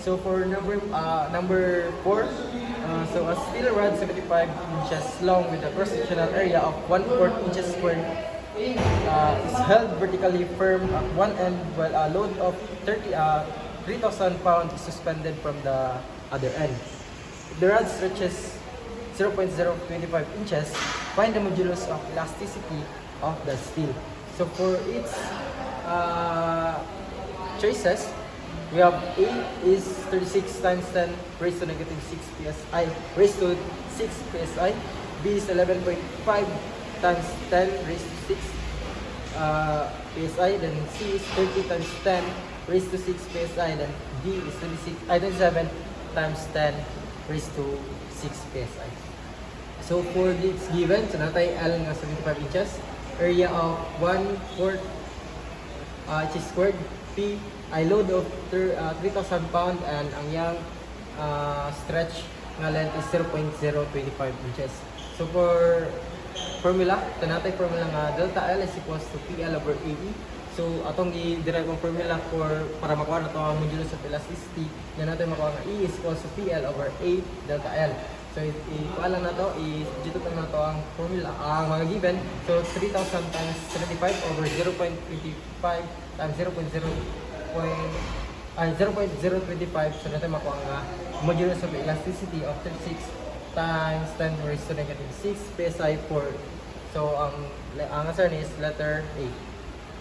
So for number 4, so a steel rod 75 inches long with a cross-sectional area of 1/4 inches square is held vertically firm at one end while a load of 3,000 pounds is suspended from the other end. If the rod stretches 0.025 inches, find the modulus of elasticity of the steel. So for its choices, we have A is 36 times 10 raised to negative 6 psi raised to 6 psi. B is 11.5 times 10 raised to 6 psi. Then C is 30 times 10 raised to 6 psi. Then D is 27 times 10 raised to 6 psi. So for this given, so natay L nga 75 inches, area of 1/4 inches squared. P ay load of 3,000 pound and ang yang stretch nga length is 0.025 inches. So for formula, tanatay formula nga delta L is equals to PL over AE. So atong i-derive ang formula para makuha na to ang modulus of elasticity, yan natin makuha nga E is equals to PL over A delta L. So ikuha lang na to, i-dito na to ang formula, ang mga given. So 3,000 times 75 over 0.25 times 0.025. So natin makuha nga modulus of elasticity of 36 times 10 raised to negative 6 psi 4. So ang answer is letter A.